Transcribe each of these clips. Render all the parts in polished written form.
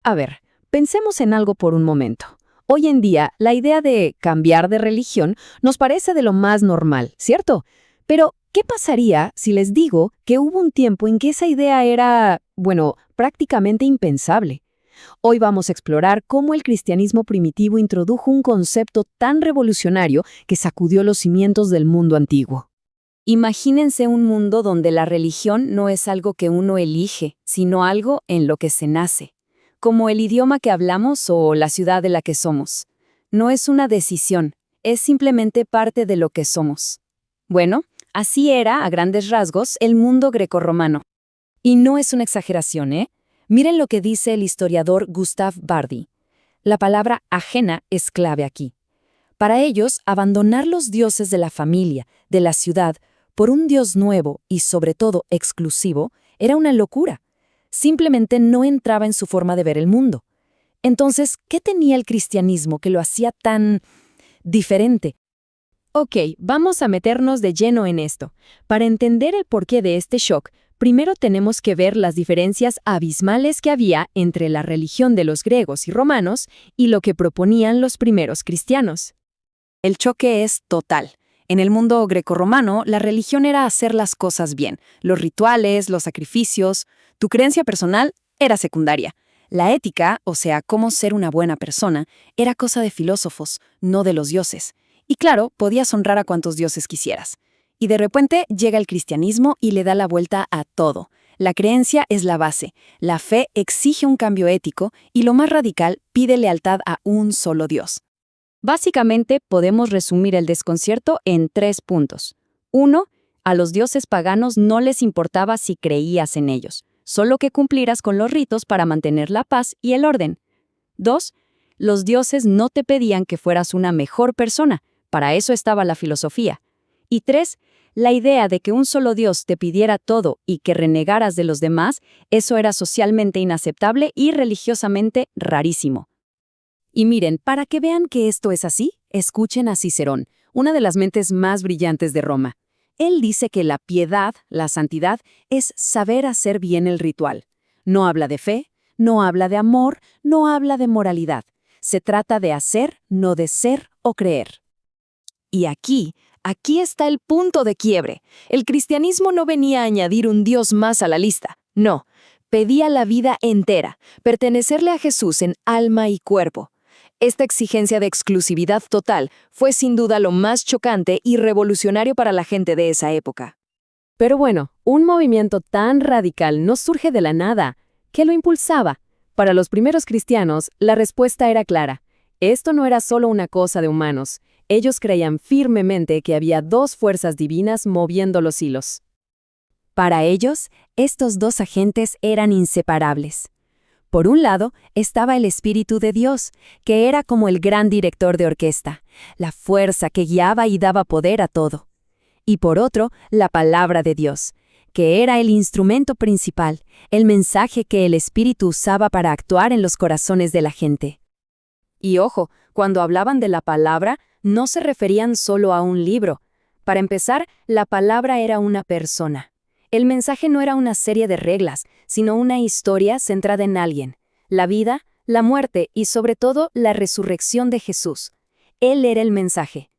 A ver, pensemos en algo por un momento. Hoy en día, la idea de cambiar de religión nos parece de lo más normal, ¿cierto? Pero, ¿qué pasaría si les digo que hubo un tiempo en que esa idea era, bueno, prácticamente impensable? Hoy vamos a explorar cómo el cristianismo primitivo introdujo un concepto tan revolucionario que sacudió los cimientos del mundo antiguo. Imagínense un mundo donde la religión no es algo que uno elige, sino algo en lo que se nace, como el idioma que hablamos o la ciudad de la que somos. No es una decisión, es simplemente parte de lo que somos. Bueno, así era, a grandes rasgos, el mundo grecorromano. Y no es una exageración, ¿eh? Miren lo que dice el historiador Gustav Bardi. La palabra ajena es clave aquí. Para ellos, abandonar los dioses de la familia, de la ciudad, por un dios nuevo y sobre todo exclusivo, era una locura. Simplemente no entraba en su forma de ver el mundo. Entonces, ¿qué tenía el cristianismo que lo hacía tan diferente? Ok, vamos a meternos de lleno en esto. Para entender el porqué de este shock, primero tenemos que ver las diferencias abismales que había entre la religión de los griegos y romanos y lo que proponían los primeros cristianos. El choque es total. En el mundo grecorromano, la religión era hacer las cosas bien. Los rituales, los sacrificios, tu creencia personal era secundaria. La ética, o sea, cómo ser una buena persona, era cosa de filósofos, no de los dioses. Y claro, podías honrar a cuantos dioses quisieras. Y de repente llega el cristianismo y le da la vuelta a todo. La creencia es la base, la fe exige un cambio ético y lo más radical pide lealtad a un solo Dios. Básicamente, podemos resumir el desconcierto en 3 puntos. 1. A los dioses paganos no les importaba si creías en ellos, solo que cumplieras con los ritos para mantener la paz y el orden. 2. Los dioses no te pedían que fueras una mejor persona, para eso estaba la filosofía. Y 3. La idea de que un solo Dios te pidiera todo y que renegaras de los demás, eso era socialmente inaceptable y religiosamente rarísimo. Y miren, para que vean que esto es así, escuchen a Cicerón, una de las mentes más brillantes de Roma. Él dice que la piedad, la santidad, es saber hacer bien el ritual. No habla de fe, no habla de amor, no habla de moralidad. Se trata de hacer, no de ser o creer. Y aquí está el punto de quiebre. El cristianismo no venía a añadir un Dios más a la lista. No, pedía la vida entera, pertenecerle a Jesús en alma y cuerpo. Esta exigencia de exclusividad total fue sin duda lo más chocante y revolucionario para la gente de esa época. Pero bueno, un movimiento tan radical no surge de la nada. ¿Qué lo impulsaba? Para los primeros cristianos, la respuesta era clara. Esto no era solo una cosa de humanos. Ellos creían firmemente que había 2 fuerzas divinas moviendo los hilos. Para ellos, estos 2 agentes eran inseparables. Por un lado, estaba el Espíritu de Dios, que era como el gran director de orquesta, la fuerza que guiaba y daba poder a todo. Y por otro, la palabra de Dios, que era el instrumento principal, el mensaje que el Espíritu usaba para actuar en los corazones de la gente. Y ojo, cuando hablaban de la palabra, no se referían solo a un libro. Para empezar, la palabra era una persona. El mensaje no era una serie de reglas, sino una historia centrada en alguien, la vida, la muerte y sobre todo la resurrección de Jesús. Él era el mensaje.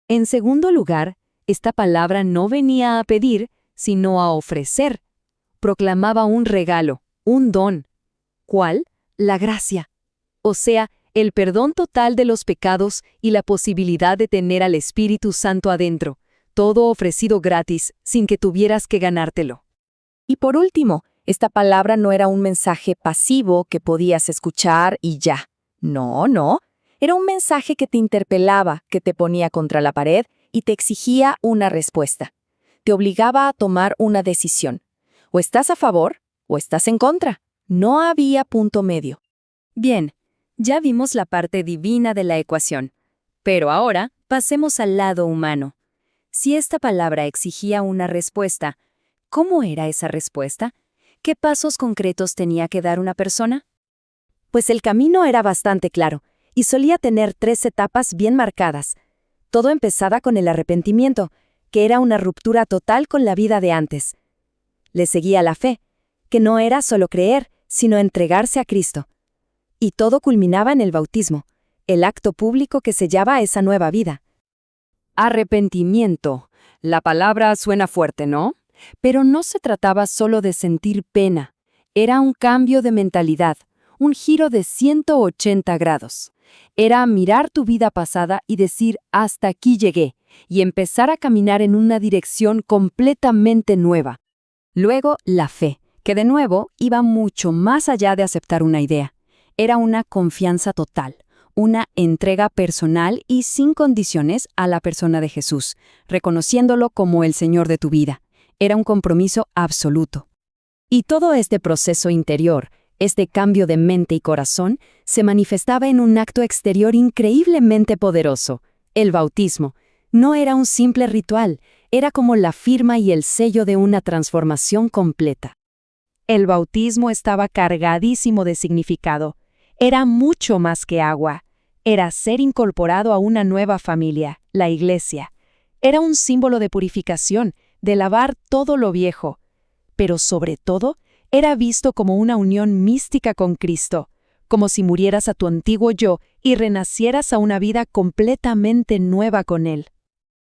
En segundo lugar, esta palabra no venía a pedir, sino a ofrecer. Proclamaba un regalo, un don. ¿Cuál? La gracia. O sea, el perdón total de los pecados y la posibilidad de tener al Espíritu Santo adentro. Todo ofrecido gratis, sin que tuvieras que ganártelo. Y por último, esta palabra no era un mensaje pasivo que podías escuchar y ya. No, no. Era un mensaje que te interpelaba, que te ponía contra la pared y te exigía una respuesta. Te obligaba a tomar una decisión. O estás a favor o estás en contra. No había punto medio. Bien, ya vimos la parte divina de la ecuación. Pero ahora pasemos al lado humano. Si esta palabra exigía una respuesta, ¿cómo era esa respuesta? ¿Qué pasos concretos tenía que dar una persona? Pues el camino era bastante claro, y solía tener 3 etapas bien marcadas. Todo empezaba con el arrepentimiento, que era una ruptura total con la vida de antes. Le seguía la fe, que no era solo creer, sino entregarse a Cristo. Y todo culminaba en el bautismo, el acto público que sellaba esa nueva vida. Arrepentimiento. La palabra suena fuerte, ¿no? Pero no se trataba solo de sentir pena. Era un cambio de mentalidad, un giro de 180 grados. Era mirar tu vida pasada y decir, hasta aquí llegué, y empezar a caminar en una dirección completamente nueva. Luego, la fe, que de nuevo iba mucho más allá de aceptar una idea. Era una confianza total, una entrega personal y sin condiciones a la persona de Jesús, reconociéndolo como el Señor de tu vida. Era un compromiso absoluto. Y todo este proceso interior, este cambio de mente y corazón, se manifestaba en un acto exterior increíblemente poderoso, el bautismo. No era un simple ritual, era como la firma y el sello de una transformación completa. El bautismo estaba cargadísimo de significado. Era mucho más que agua. Era ser incorporado a una nueva familia, la Iglesia. Era un símbolo de purificación, de lavar todo lo viejo. Pero sobre todo, era visto como una unión mística con Cristo, como si murieras a tu antiguo yo y renacieras a una vida completamente nueva con Él.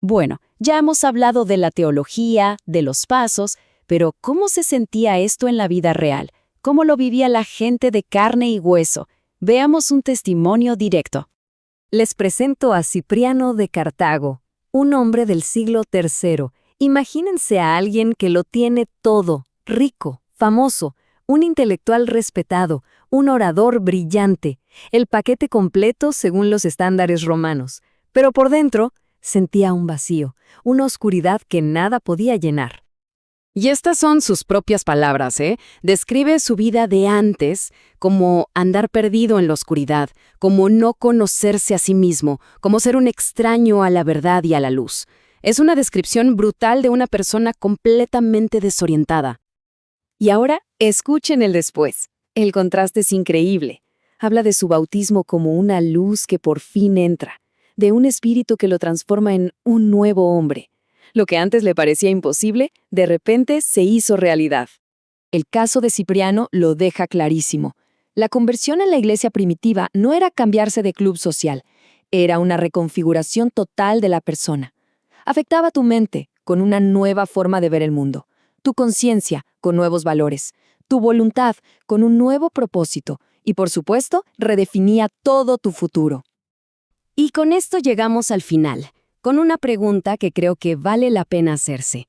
Bueno, ya hemos hablado de la teología, de los pasos, pero ¿cómo se sentía esto en la vida real? ¿Cómo lo vivía la gente de carne y hueso? Veamos un testimonio directo. Les presento a Cipriano de Cartago, un hombre del siglo III. Imagínense a alguien que lo tiene todo, rico, famoso, un intelectual respetado, un orador brillante, el paquete completo según los estándares romanos. Pero por dentro sentía un vacío, una oscuridad que nada podía llenar. Y estas son sus propias palabras, ¿eh? Describe su vida de antes como andar perdido en la oscuridad, como no conocerse a sí mismo, como ser un extraño a la verdad y a la luz. Es una descripción brutal de una persona completamente desorientada. Y ahora, escuchen el después. El contraste es increíble. Habla de su bautismo como una luz que por fin entra, de un espíritu que lo transforma en un nuevo hombre. Lo que antes le parecía imposible, de repente se hizo realidad. El caso de Cipriano lo deja clarísimo. La conversión en la iglesia primitiva no era cambiarse de club social, era una reconfiguración total de la persona. Afectaba tu mente, con una nueva forma de ver el mundo, tu conciencia, con nuevos valores, tu voluntad, con un nuevo propósito, y por supuesto, redefinía todo tu futuro. Y con esto llegamos al final, con una pregunta que creo que vale la pena hacerse.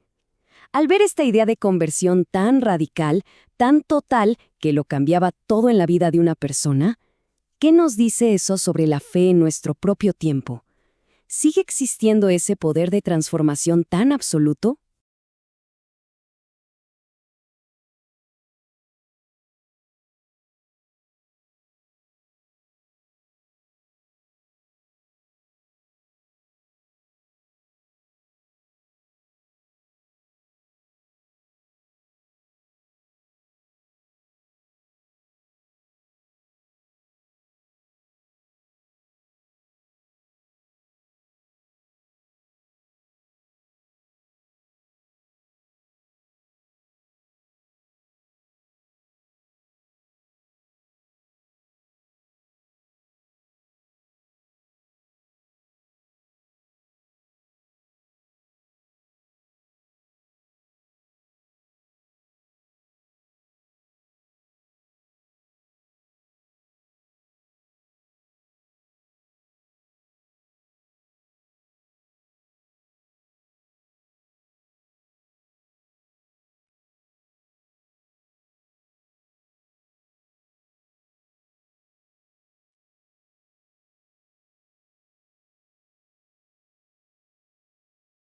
Al ver esta idea de conversión tan radical, tan total, que lo cambiaba todo en la vida de una persona, ¿qué nos dice eso sobre la fe en nuestro propio tiempo? ¿Sigue existiendo ese poder de transformación tan absoluto?